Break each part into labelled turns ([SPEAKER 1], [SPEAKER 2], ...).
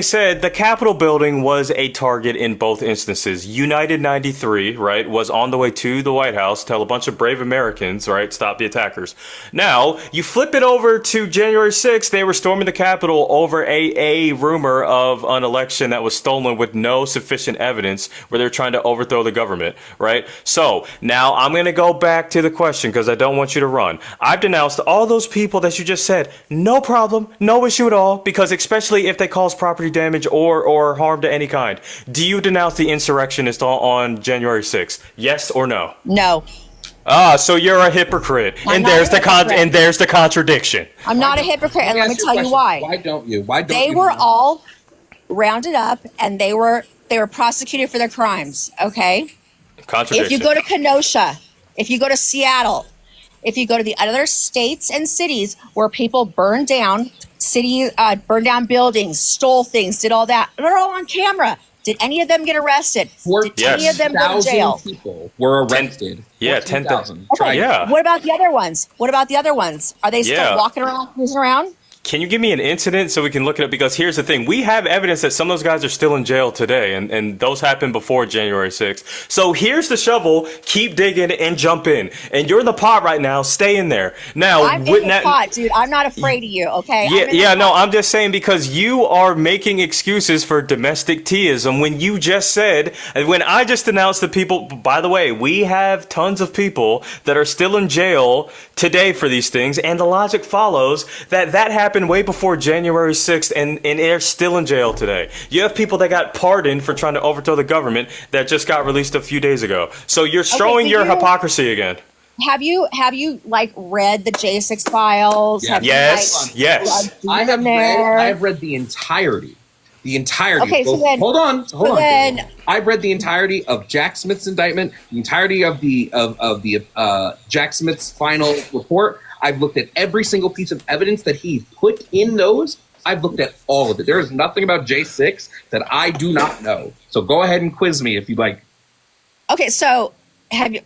[SPEAKER 1] said, the Capitol building was a target in both instances. United 93, right, was on the way to the White House, tell a bunch of brave Americans, right, stop the attackers. Now, you flip it over to January 6th, they were storming the Capitol over a rumor of an election that was stolen with no sufficient evidence where they're trying to overthrow the government, right? So, now I'm going to go back to the question because I don't want you to run. I've denounced all those people that you just said, no problem, no issue at all, because especially if they cause property damage or harm to any kind. Do you denounce the insurrectionists on January 6th? Yes or no?
[SPEAKER 2] No.
[SPEAKER 1] So you're a hypocrite. And there's the contradiction.
[SPEAKER 2] I'm not a hypocrite, and let me tell you why.
[SPEAKER 3] Why don't you? Why don't
[SPEAKER 2] they
[SPEAKER 3] you?
[SPEAKER 2] were all rounded up and they were prosecuted for their crimes, okay?
[SPEAKER 1] Contradiction.
[SPEAKER 2] If you go to Kenosha, if you go to Seattle, if you go to the other states and cities where people burned down burned down buildings, stole things, did all that, they're all on camera. Did any of them get arrested? Did any of them go to jail?
[SPEAKER 3] People were arrested.
[SPEAKER 1] 10,000.
[SPEAKER 2] Okay.
[SPEAKER 1] Yeah.
[SPEAKER 2] What about the other ones? Are they still walking around, cruising around?
[SPEAKER 1] Can you give me an incident so we can look it up? Because here's the thing. We have evidence that some of those guys are still in jail today, and those happened before January 6th. So here's the shovel. Keep digging and jump in. And you're in the pot right now. Stay in there. Now,
[SPEAKER 2] I'm in the pot, dude. I'm not afraid of you, okay?
[SPEAKER 1] I'm just saying because you are making excuses for domestic teaism when you just said, when I just announced the people, by the way, we have tons of people that are still in jail today for these things, and the logic follows that happened way before January 6th, and they're still in jail today. You have people that got pardoned for trying to overthrow the government that just got released a few days ago. So you're showing your hypocrisy again.
[SPEAKER 2] Have you like read the J6 files?
[SPEAKER 3] Yeah.
[SPEAKER 1] Yes.
[SPEAKER 3] I have read the entirety.
[SPEAKER 2] Okay, so then
[SPEAKER 3] hold on. I've read the entirety of Jack Smith's indictment, the entirety of the Jack Smith's final report. I've looked at every single piece of evidence that he put in those. I've looked at all of it. There is nothing about J6 that I do not know. So go ahead and quiz me if you'd like.
[SPEAKER 2] Okay, so have you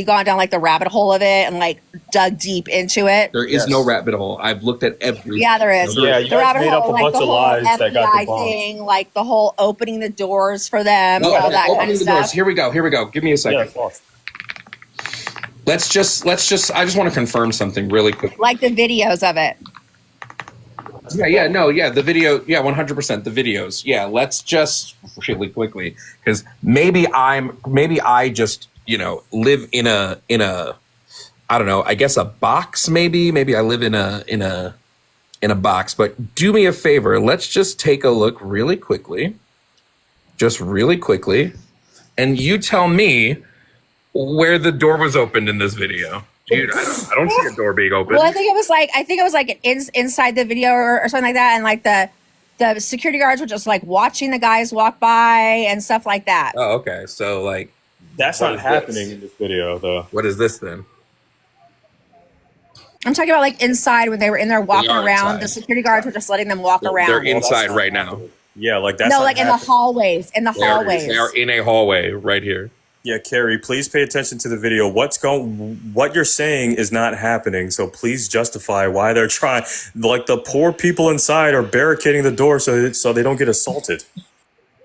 [SPEAKER 2] gone down like the rabbit hole of it and like dug deep into it?
[SPEAKER 3] There is no rabbit hole. I've looked at every.
[SPEAKER 2] Yeah, there is.
[SPEAKER 4] Yeah, you guys made up a bunch of lies that got debunked.
[SPEAKER 2] Thing, like the whole opening the doors for them, all that kind of stuff.
[SPEAKER 3] Here we go. Give me a second.
[SPEAKER 4] Yeah,
[SPEAKER 3] Let's just. I just want to confirm something really quick.
[SPEAKER 2] Like the videos of it.
[SPEAKER 3] The video, 100%, the videos. Yeah, let's just really quickly, because maybe I just, live in a, I don't know, I guess a box, maybe I live in a box, but do me a favor, let's just take a look really quickly, and you tell me where the door was opened in this video. Dude, I don't see a door being open.
[SPEAKER 2] Well, I think it was like inside the video or something like that, and like the security guards were just like watching the guys walk by and stuff like that.
[SPEAKER 3] Oh, okay. So like
[SPEAKER 4] that's not happening in this video, though.
[SPEAKER 3] What is this then?
[SPEAKER 2] I'm talking about like inside when they were in there walking around. Inside. The security guards were just letting them walk around.
[SPEAKER 3] They're inside right now.
[SPEAKER 4] Yeah, like that's
[SPEAKER 2] no, like in the hallways. They
[SPEAKER 3] are in a hallway right here.
[SPEAKER 4] Yeah, Carrie, please pay attention to the video. What you're saying is not happening, so please justify why they're trying. Like the poor people inside are barricading the door so they don't get assaulted.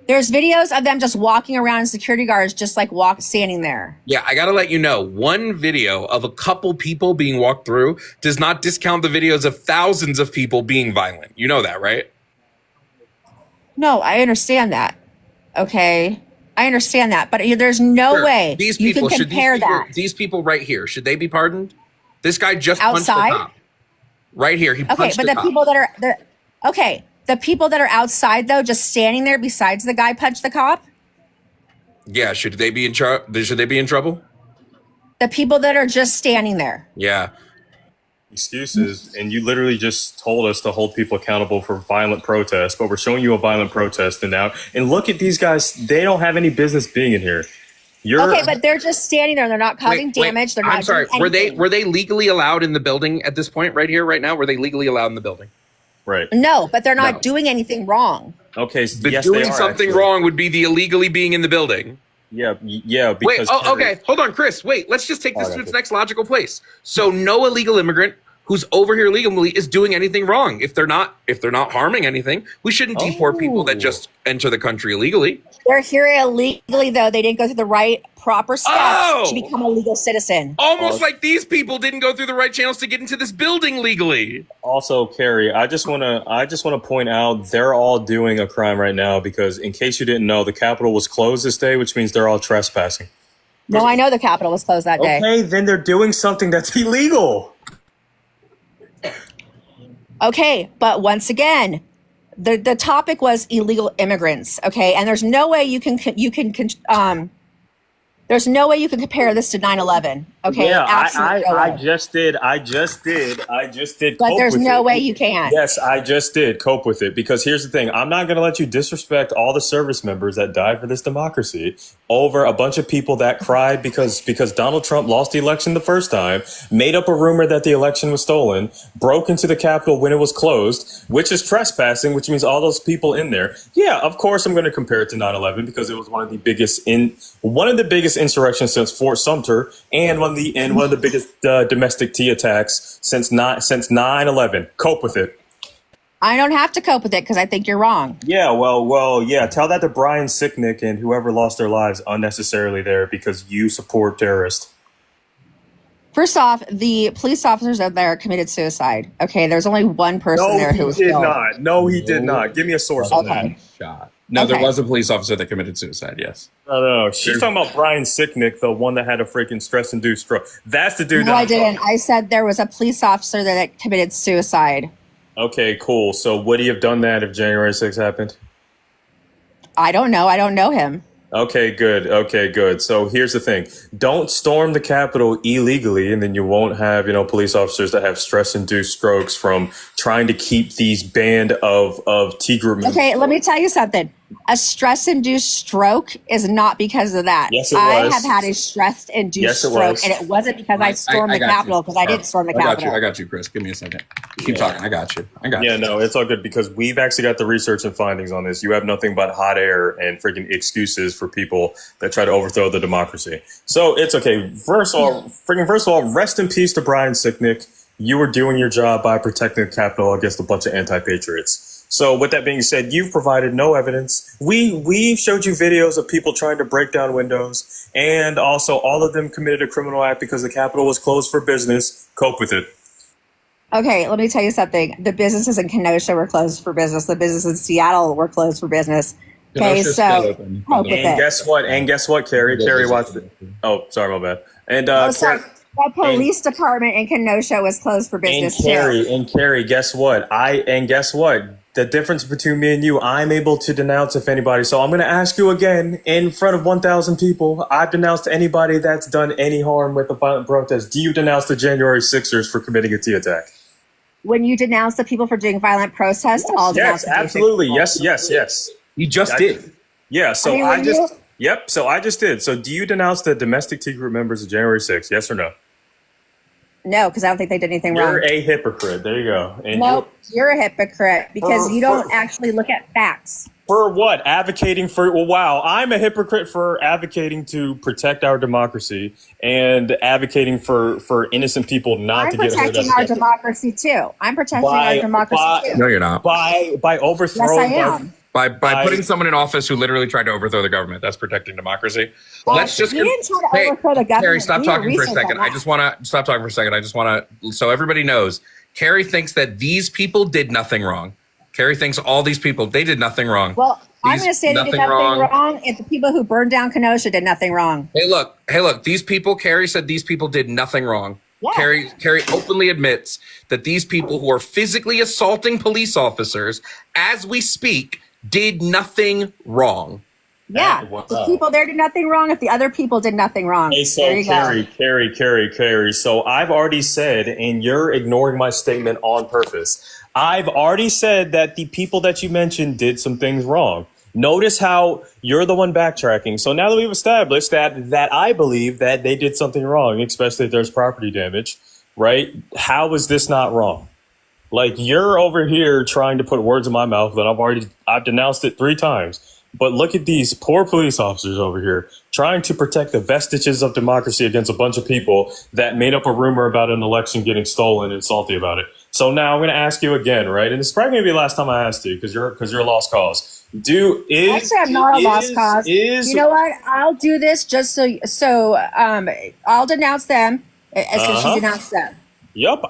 [SPEAKER 2] There's videos of them just walking around and security guards just like standing there.
[SPEAKER 3] Yeah, I gotta let you know, one video of a couple people being walked through does not discount the videos of thousands of people being violent. You know that, right?
[SPEAKER 2] No, I understand that. Okay. I understand that, but there's no way you can compare that.
[SPEAKER 3] These people right here, should they be pardoned? This guy just
[SPEAKER 2] outside?
[SPEAKER 3] Punched the cop. Right here, he punched the cop.
[SPEAKER 2] People that are the people that are outside though, just standing there besides the guy punched the cop.
[SPEAKER 3] Yeah, should they be in trouble?
[SPEAKER 2] The people that are just standing there.
[SPEAKER 3] Yeah.
[SPEAKER 4] Excuses, and you literally just told us to hold people accountable for violent protests, but we're showing you a violent protest and look at these guys, they don't have any business being in here.
[SPEAKER 2] Okay, but they're just standing there, they're not causing damage. They're not. I'm sorry,
[SPEAKER 3] were they legally allowed in the building at this point right here, right now? Were they legally allowed in the building?
[SPEAKER 4] Right.
[SPEAKER 2] No, but they're not doing anything wrong.
[SPEAKER 4] Okay,
[SPEAKER 3] but yes, doing something wrong would be the illegally being in the building.
[SPEAKER 4] Yeah.
[SPEAKER 3] Because okay. Hold on, Chris. Wait, let's just take this to its next logical place. So no illegal immigrant who's over here legally is doing anything wrong. If they're not harming anything, we shouldn't deport people that just enter the country illegally.
[SPEAKER 2] They're here illegally, though. They didn't go through the right proper steps to become a legal citizen.
[SPEAKER 3] Almost like these people didn't go through the right channels to get into this building legally.
[SPEAKER 4] Also, Carrie, I just want to point out they're all doing a crime right now because, in case you didn't know, the Capitol was closed this day, which means they're all trespassing.
[SPEAKER 2] No, I know the Capitol was closed that day.
[SPEAKER 4] Okay, then they're doing something that's illegal.
[SPEAKER 2] Okay, but once again, the topic was illegal immigrants. Okay, and there's no way you can there's no way you can compare this to 9/11. Okay,
[SPEAKER 4] Yeah,
[SPEAKER 2] absolutely no
[SPEAKER 4] I
[SPEAKER 2] way.
[SPEAKER 4] just did.
[SPEAKER 2] But
[SPEAKER 4] cope
[SPEAKER 2] there's
[SPEAKER 4] with
[SPEAKER 2] no
[SPEAKER 4] it.
[SPEAKER 2] way you can.
[SPEAKER 4] Yes, I just did cope with it because here's the thing. I'm not going to let you disrespect all the service members that died for this democracy over a bunch of people that cried because Donald Trump lost the election the first time, made up a rumor that the election was stolen, broke into the Capitol when it was closed, which is trespassing, which means all those people in there. Yeah, of course I'm going to compare it to 9/11 because it was one of the biggest insurrections since Fort Sumter and one of the biggest domestic tea attacks since 9/11. Cope with it.
[SPEAKER 2] I don't have to cope with it because I think you're wrong.
[SPEAKER 4] Yeah, well, yeah. Tell that to Brian Sicknick and whoever lost their lives unnecessarily there because you support terrorists.
[SPEAKER 2] First off, the police officers out there committed suicide. Okay, there's only one person
[SPEAKER 4] No,
[SPEAKER 2] there who
[SPEAKER 4] he
[SPEAKER 2] was
[SPEAKER 4] did
[SPEAKER 2] killed.
[SPEAKER 4] not. No, he did not. Give me a source on that.
[SPEAKER 2] Okay.
[SPEAKER 3] Shot. No, there
[SPEAKER 2] Okay.
[SPEAKER 3] was a police officer that committed suicide. Yes.
[SPEAKER 4] No. She's talking about Brian Sicknick, the one that had a freaking stress-induced stroke. That's the dude.
[SPEAKER 2] No,
[SPEAKER 4] that
[SPEAKER 2] I
[SPEAKER 4] I'm talking
[SPEAKER 2] didn't. I said there was a police officer that committed suicide.
[SPEAKER 4] Okay, cool. So would he have done that if January 6th happened?
[SPEAKER 2] I don't know. I don't know him.
[SPEAKER 4] Okay, good. So here's the thing. Don't storm the Capitol illegally, and then you won't have, police officers that have stress-induced strokes from trying to keep these band of T group members.
[SPEAKER 2] Okay, let me tell you something. A stress-induced stroke is not because of that.
[SPEAKER 4] Yes, it
[SPEAKER 2] I
[SPEAKER 4] was.
[SPEAKER 2] have had a stress-induced
[SPEAKER 4] Yes, it
[SPEAKER 2] stroke,
[SPEAKER 4] was.
[SPEAKER 2] and it wasn't because I stormed the
[SPEAKER 3] got
[SPEAKER 2] Capitol,
[SPEAKER 3] you.
[SPEAKER 2] because I didn't storm the Capitol.
[SPEAKER 3] I got you, Chris. Give me a second. Keep talking. I got you.
[SPEAKER 4] Yeah, no, it's all good because we've actually got the research and findings on this. You have nothing but hot air and freaking excuses for people that try to overthrow the democracy. So it's okay. First of all, rest in peace to Brian Sicknick. You were doing your job by protecting the Capitol against a bunch of anti-patriots. So with that being said, you've provided no evidence. We've showed you videos of people trying to break down windows, and also all of them committed a criminal act because the Capitol was closed for business. Cope with it.
[SPEAKER 2] Okay, let me tell you something. The businesses in Kenosha were closed for business. The businesses in Seattle were closed for business. Okay,
[SPEAKER 3] Kenosha's still
[SPEAKER 2] so
[SPEAKER 3] open.
[SPEAKER 2] cope with
[SPEAKER 4] And
[SPEAKER 2] it.
[SPEAKER 4] guess what, Carrie? Carrie watched it. Oh, sorry, my bad. And
[SPEAKER 2] Oh, sorry.
[SPEAKER 4] Carrie-
[SPEAKER 2] The police department in Kenosha was closed for
[SPEAKER 4] and
[SPEAKER 2] business, too.
[SPEAKER 4] Carrie, guess what? Guess what? The difference between me and you, I'm able to denounce if anybody. So I'm going to ask you again in front of 1,000 people. I've denounced anybody that's done any harm with a violent protest. Do you denounce the January 6ers for committing a T attack?
[SPEAKER 2] When you denounce the people for doing violent protests, I'll denounce
[SPEAKER 4] Yes,
[SPEAKER 2] the people.
[SPEAKER 4] absolutely. Yes.
[SPEAKER 3] You just did.
[SPEAKER 4] Yeah. So
[SPEAKER 2] I mean,
[SPEAKER 4] I
[SPEAKER 2] when
[SPEAKER 4] just.
[SPEAKER 2] you-
[SPEAKER 4] Yep. So I just did. So do you denounce the domestic T group members of January 6th? Yes or no?
[SPEAKER 2] No, because I don't think they did anything
[SPEAKER 4] You're
[SPEAKER 2] wrong.
[SPEAKER 4] a hypocrite. There you go. And
[SPEAKER 2] Nope, you're a hypocrite because
[SPEAKER 4] For-
[SPEAKER 2] you don't
[SPEAKER 4] for-
[SPEAKER 2] actually look at facts.
[SPEAKER 4] For what? Advocating for, well, wow, I'm a hypocrite for advocating to protect our democracy and advocating for innocent people not
[SPEAKER 2] I'm
[SPEAKER 4] to get hurt.
[SPEAKER 2] protecting our democracy too. I'm protecting our democracy too.
[SPEAKER 3] No, you're not.
[SPEAKER 4] By
[SPEAKER 2] Yes,
[SPEAKER 4] overthrowing.
[SPEAKER 2] I am.
[SPEAKER 3] By
[SPEAKER 4] I-
[SPEAKER 3] putting someone in office who literally tried to overthrow the government. That's protecting democracy. Let's just.
[SPEAKER 2] we didn't try to overthrow the government.
[SPEAKER 3] Carrie, stop
[SPEAKER 2] We did
[SPEAKER 3] talking for a
[SPEAKER 2] research
[SPEAKER 3] second.
[SPEAKER 2] on
[SPEAKER 3] I
[SPEAKER 2] that.
[SPEAKER 3] just want to stop talking for a second. I just want to, so everybody knows, Carrie thinks that these people did nothing wrong. Carrie thinks all these people, they did nothing wrong.
[SPEAKER 2] Well, I'm
[SPEAKER 3] These-
[SPEAKER 2] going to say they did
[SPEAKER 3] nothing
[SPEAKER 2] nothing
[SPEAKER 3] wrong.
[SPEAKER 2] wrong if the people who burned down Kenosha did nothing wrong.
[SPEAKER 3] Hey, look, these people, Carrie said these people did nothing wrong.
[SPEAKER 2] Yeah.
[SPEAKER 3] Carrie openly admits that these people who are physically assaulting police officers as we speak did nothing wrong.
[SPEAKER 2] Yeah,
[SPEAKER 4] Wow.
[SPEAKER 2] the people there did nothing wrong if the other people did nothing wrong.
[SPEAKER 4] Hey, so
[SPEAKER 2] There you go.
[SPEAKER 4] Carrie. So I've already said, and you're ignoring my statement on purpose. I've already said that the people that you mentioned did some things wrong. Notice how you're the one backtracking. So now that we've established that I believe that they did something wrong, especially if there's property damage, right? How is this not wrong? Like, you're over here trying to put words in my mouth that I've denounced it 3 times. But look at these poor police officers over here trying to protect the vestiges of democracy against a bunch of people that made up a rumor about an election getting stolen and salty about it. So now I'm going to ask you again, right? And this is probably going to be the last time I ask you because you're a lost cause.
[SPEAKER 2] Actually, I'm not a lost cause. You know what? I'll do this just so I'll denounce them as soon as you denounce them.
[SPEAKER 4] Yep.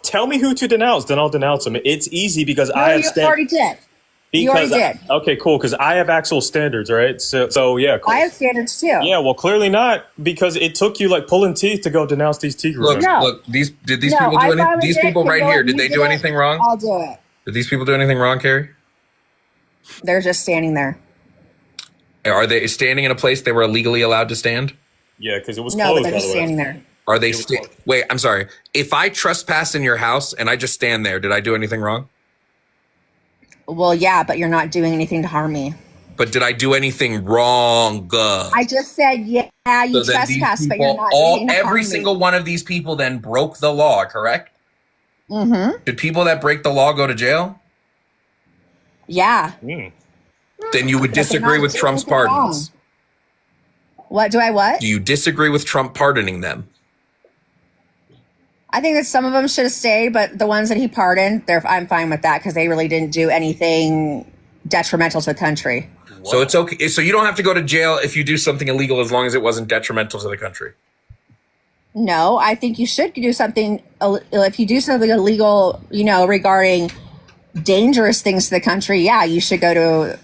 [SPEAKER 4] Tell me who to denounce, then I'll denounce them. It's easy because I have
[SPEAKER 2] already did. You already did.
[SPEAKER 4] Okay, cool. Because I have actual standards, right? So yeah. Cool.
[SPEAKER 2] I have standards too.
[SPEAKER 4] Yeah, well, clearly not because it took you like pulling teeth to go denounce these T groups.
[SPEAKER 3] Look. Did these people do anything? These people right here, did they do anything wrong?
[SPEAKER 2] I'll do it.
[SPEAKER 3] Did these people do anything wrong, Carrie?
[SPEAKER 2] They're just standing there.
[SPEAKER 3] Are they standing in a place they were illegally allowed to stand?
[SPEAKER 4] Yeah, because it was
[SPEAKER 2] No,
[SPEAKER 4] closed.
[SPEAKER 2] but they're just standing there.
[SPEAKER 3] Are they wait, I'm sorry. If I trespass in your house and I just stand there, did I do anything wrong?
[SPEAKER 2] Well, yeah, but you're not doing anything to harm me.
[SPEAKER 3] But did I do anything wrong?
[SPEAKER 2] I just said, yeah, you trespass, but you're not doing anything to harm
[SPEAKER 3] every
[SPEAKER 2] me.
[SPEAKER 3] single one of these people then broke the law, correct?
[SPEAKER 2] Mm-hmm.
[SPEAKER 3] Did people that break the law go to jail?
[SPEAKER 2] Yeah.
[SPEAKER 3] Then you would disagree with Trump's pardons.
[SPEAKER 2] What?
[SPEAKER 3] Do you disagree with Trump pardoning them?
[SPEAKER 2] I think that some of them should have stayed, but the ones that he pardoned, I'm fine with that because they really didn't do anything detrimental to the country.
[SPEAKER 3] So it's okay. So you don't have to go to jail if you do something illegal as long as it wasn't detrimental to the country.
[SPEAKER 2] No, I think you should do something. If you do something illegal, regarding dangerous things to the country, yeah, you should go to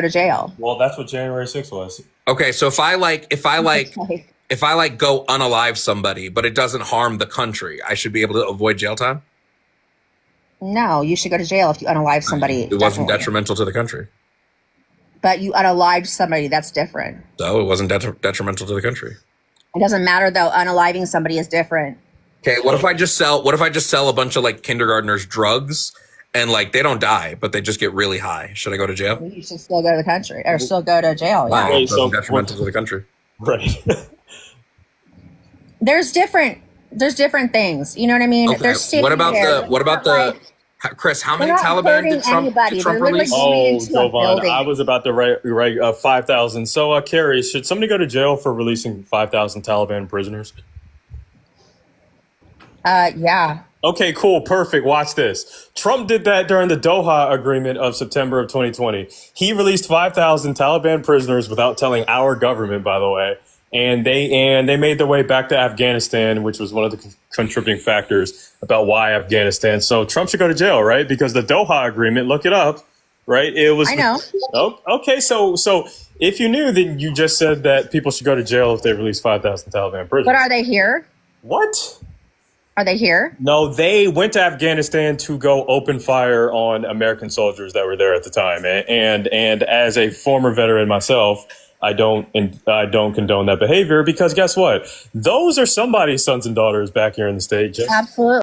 [SPEAKER 2] jail.
[SPEAKER 4] Well, that's what January 6th was.
[SPEAKER 3] Okay, so if I go unalive somebody, but it doesn't harm the country, I should be able to avoid jail time?
[SPEAKER 2] No, you should go to jail if you unalive somebody.
[SPEAKER 3] It wasn't detrimental to the country.
[SPEAKER 2] But you unalived somebody, that's different.
[SPEAKER 3] So it wasn't detrimental to the country.
[SPEAKER 2] It doesn't matter though, unaliving somebody is different.
[SPEAKER 3] Okay, what if I just sell a bunch of like kindergartners drugs and like they don't die, but they just get really high? Should I go to jail?
[SPEAKER 2] You should still go to the country or still go to jail.
[SPEAKER 3] Wow,
[SPEAKER 2] Yeah.
[SPEAKER 3] it wasn't detrimental to the country.
[SPEAKER 4] Right.
[SPEAKER 2] There's different things. You know what I mean?
[SPEAKER 3] Okay. Chris, how many Taliban did Trump release?
[SPEAKER 4] Oh, Jovan, I was about to write 5,000. So, Carrie, should somebody go to jail for releasing 5,000 Taliban prisoners?
[SPEAKER 2] Yeah.
[SPEAKER 4] Okay, cool. Perfect. Watch this. Trump did that during the Doha Agreement of September of 2020. He released 5,000 Taliban prisoners without telling our government, by the way. And they made their way back to Afghanistan, which was one of the contributing factors about why Afghanistan. So Trump should go to jail, right? Because the Doha Agreement, look it up, right? It was.
[SPEAKER 2] I know.
[SPEAKER 4] Oh, okay. So if you knew, then you just said that people should go to jail if they release 5,000 Taliban prisoners.
[SPEAKER 2] But are they here?
[SPEAKER 4] What?
[SPEAKER 2] Are they here?
[SPEAKER 4] No, they went to Afghanistan to go open fire on American soldiers that were there at the time. And as a former veteran myself, I don't condone that behavior because guess what? Those are somebody's sons and daughters back here in the state.
[SPEAKER 2] Absolutely.